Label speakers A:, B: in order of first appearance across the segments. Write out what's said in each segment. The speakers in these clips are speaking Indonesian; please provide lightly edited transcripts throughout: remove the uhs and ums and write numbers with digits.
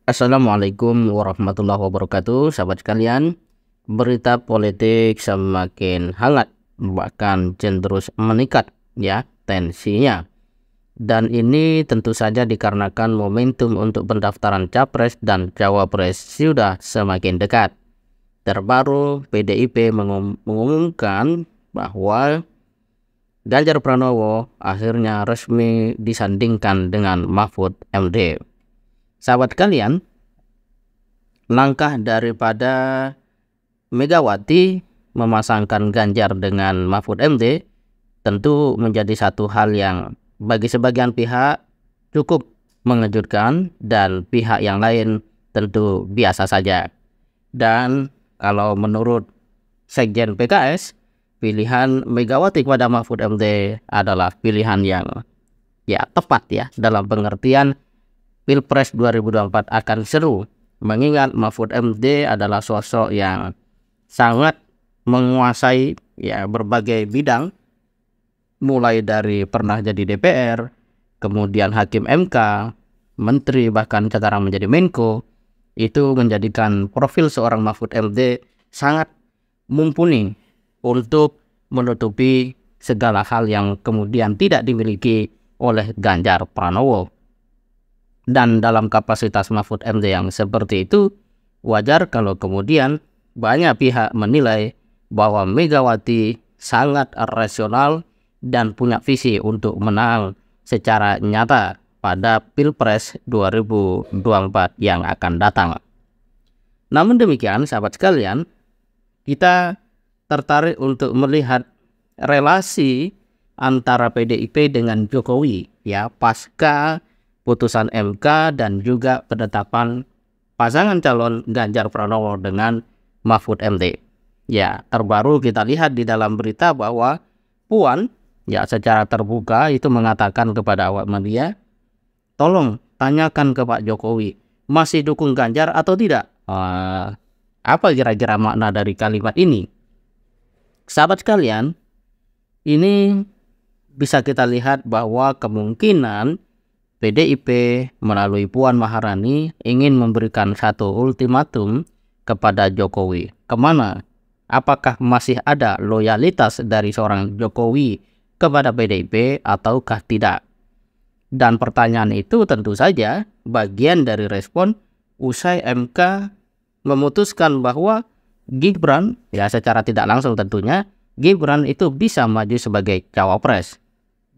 A: Assalamualaikum warahmatullahi wabarakatuh, sahabat sekalian. Berita politik semakin hangat, bahkan cenderung meningkat ya tensinya. Dan ini tentu saja dikarenakan momentum untuk pendaftaran capres dan cawapres sudah semakin dekat. Terbaru, PDIP mengumumkan bahwa Ganjar Pranowo akhirnya resmi disandingkan dengan Mahfud MD. Sahabat kalian, langkah daripada Megawati memasangkan Ganjar dengan Mahfud MD tentu menjadi satu hal yang bagi sebagian pihak cukup mengejutkan dan pihak yang lain tentu biasa saja. Dan kalau menurut Sekjen PKS, pilihan Megawati kepada Mahfud MD adalah pilihan yang tepat ya, dalam pengertian Pilpres 2024 akan seru, mengingat Mahfud MD adalah sosok yang sangat menguasai berbagai bidang, mulai dari pernah jadi DPR, kemudian hakim MK, menteri, bahkan sekarang menjadi Menko. Itu menjadikan profil seorang Mahfud MD sangat mumpuni untuk menutupi segala hal yang kemudian tidak dimiliki oleh Ganjar Pranowo. Dan dalam kapasitas Mahfud MD yang seperti itu, wajar kalau kemudian banyak pihak menilai bahwa Megawati sangat rasional dan punya visi untuk menang secara nyata pada Pilpres 2024 yang akan datang. Namun demikian, sahabat sekalian, kita tertarik untuk melihat relasi antara PDIP dengan Jokowi pasca putusan MK dan juga penetapan pasangan calon Ganjar Pranowo dengan Mahfud MD. Terbaru kita lihat di dalam berita bahwa Puan secara terbuka itu mengatakan kepada awak media, tolong tanyakan ke Pak Jokowi, masih dukung Ganjar atau tidak? Apa kira-kira makna dari kalimat ini? Sahabat sekalian, ini bisa kita lihat bahwa kemungkinan PDIP melalui Puan Maharani ingin memberikan satu ultimatum kepada Jokowi. Kemana? Apakah masih ada loyalitas dari seorang Jokowi kepada PDIP ataukah tidak? Dan pertanyaan itu tentu saja bagian dari respon usai MK memutuskan bahwa Gibran, secara tidak langsung tentunya, Gibran itu bisa maju sebagai cawapres.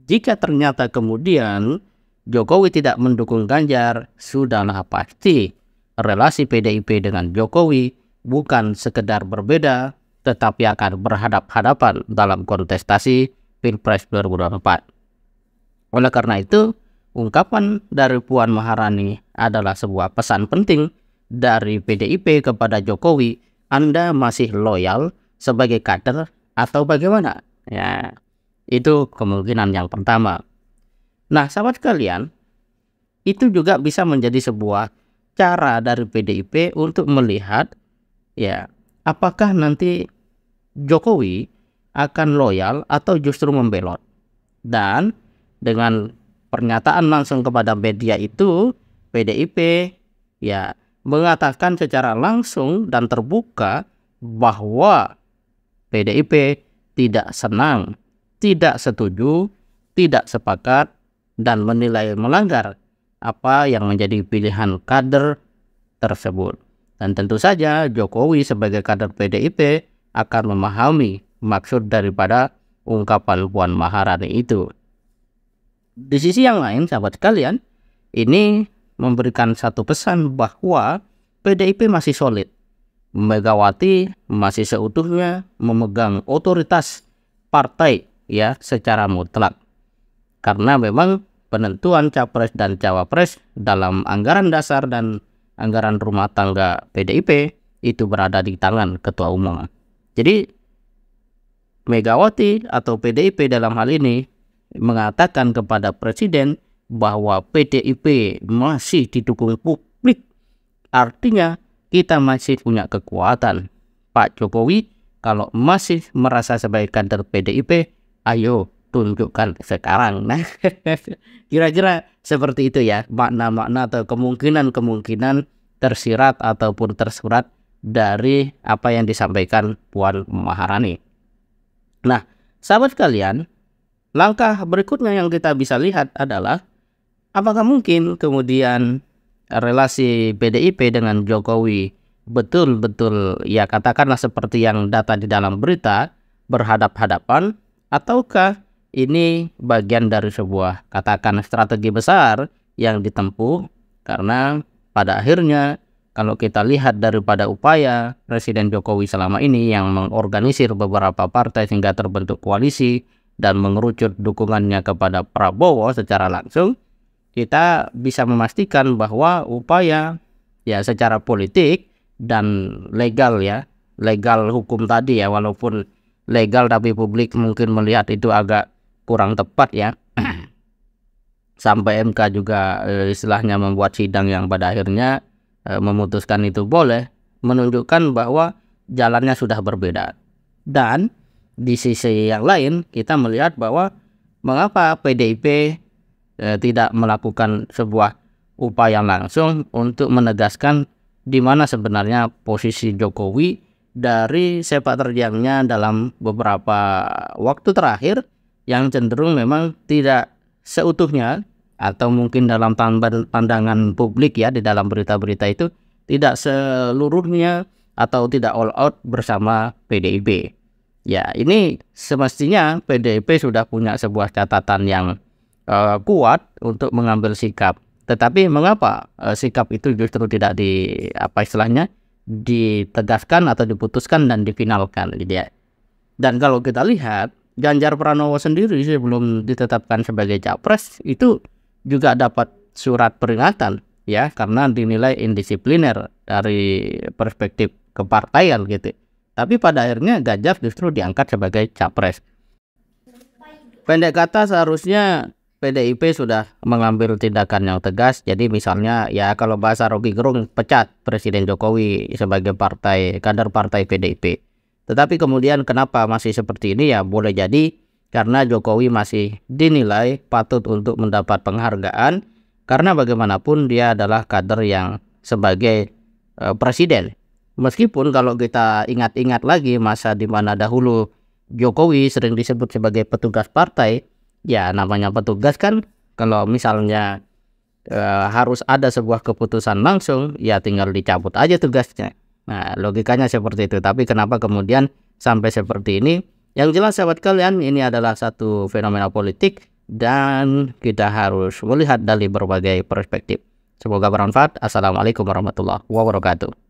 A: Jika ternyata kemudian Jokowi tidak mendukung Ganjar, sudahlah pasti relasi PDIP dengan Jokowi bukan sekedar berbeda, tetapi akan berhadap-hadapan dalam kontestasi Pilpres 2024. Oleh karena itu, ungkapan dari Puan Maharani adalah sebuah pesan penting dari PDIP kepada Jokowi. Anda masih loyal sebagai kader atau bagaimana? Itu kemungkinan yang pertama. Nah, sahabat sekalian, itu juga bisa menjadi sebuah cara dari PDIP untuk melihat apakah nanti Jokowi akan loyal atau justru membelot. Dan dengan pernyataan langsung kepada media itu, PDIP mengatakan secara langsung dan terbuka bahwa PDIP tidak senang, tidak setuju, tidak sepakat, dan menilai melanggar apa yang menjadi pilihan kader tersebut. Dan tentu saja Jokowi sebagai kader PDIP akan memahami maksud daripada ungkapan Puan Maharani itu. Di sisi yang lain, sahabat sekalian, ini memberikan satu pesan bahwa PDIP masih solid. Megawati masih seutuhnya memegang otoritas partai secara mutlak. Karena memang penentuan capres dan cawapres dalam anggaran dasar dan anggaran rumah tangga PDIP itu berada di tangan ketua umum. Jadi Megawati atau PDIP dalam hal ini mengatakan kepada presiden bahwa PDIP masih didukung publik. Artinya kita masih punya kekuatan. Pak Jokowi kalau masih merasa sebagai kader PDIP, ayo tunjukkan sekarang. Nah, kira-kira seperti itu makna-makna atau kemungkinan-kemungkinan tersirat ataupun tersurat dari apa yang disampaikan Puan Maharani. Nah, sahabat sekalian, langkah berikutnya yang kita bisa lihat adalah apakah mungkin kemudian relasi PDIP dengan Jokowi betul-betul ya katakanlah seperti yang data di dalam berita, berhadap-hadapan, ataukah ini bagian dari sebuah katakan strategi besar yang ditempuh, karena pada akhirnya kalau kita lihat daripada upaya Presiden Jokowi selama ini yang mengorganisir beberapa partai sehingga terbentuk koalisi dan mengerucut dukungannya kepada Prabowo secara langsung, kita bisa memastikan bahwa upaya ya secara politik dan legal ya, legal hukum tadi ya, walaupun legal tapi publik mungkin melihat itu agak kurang tepat ya. Sampai MK juga istilahnya membuat sidang yang pada akhirnya memutuskan itu boleh, menunjukkan bahwa jalannya sudah berbeda. Dan di sisi yang lain kita melihat bahwa mengapa PDIP tidak melakukan sebuah upaya langsung untuk menegaskan di mana sebenarnya posisi Jokowi dari sepak terjangnya dalam beberapa waktu terakhir yang cenderung memang tidak seutuhnya, atau mungkin dalam pandangan publik ya di dalam berita-berita itu tidak seluruhnya atau tidak all out bersama PDIP. Ya, ini semestinya PDIP sudah punya sebuah catatan yang kuat untuk mengambil sikap. Tetapi mengapa sikap itu justru tidak ditegaskan atau diputuskan dan difinalkan gitu ya. Dan kalau kita lihat Ganjar Pranowo sendiri sebelum ditetapkan sebagai capres itu juga dapat surat peringatan ya, karena dinilai indisipliner dari perspektif kepartaian gitu. Tapi pada akhirnya Ganjar justru diangkat sebagai capres. Pendek kata, seharusnya PDIP sudah mengambil tindakan yang tegas. Jadi misalnya ya kalau bahasa Rocky Gerung, pecat Presiden Jokowi sebagai kader partai PDIP. Tetapi kemudian kenapa masih seperti ini ya, boleh jadi karena Jokowi masih dinilai patut untuk mendapat penghargaan, karena bagaimanapun dia adalah kader yang sebagai presiden. Meskipun kalau kita ingat-ingat lagi masa di mana dahulu Jokowi sering disebut sebagai petugas partai, ya namanya petugas kan kalau misalnya harus ada sebuah keputusan langsung ya tinggal dicabut aja tugasnya. Nah, logikanya seperti itu. Tapi kenapa kemudian sampai seperti ini? Yang jelas sahabat kalian, ini adalah satu fenomena politik dan kita harus melihat dari berbagai perspektif. Semoga bermanfaat. Assalamualaikum warahmatullahi wabarakatuh.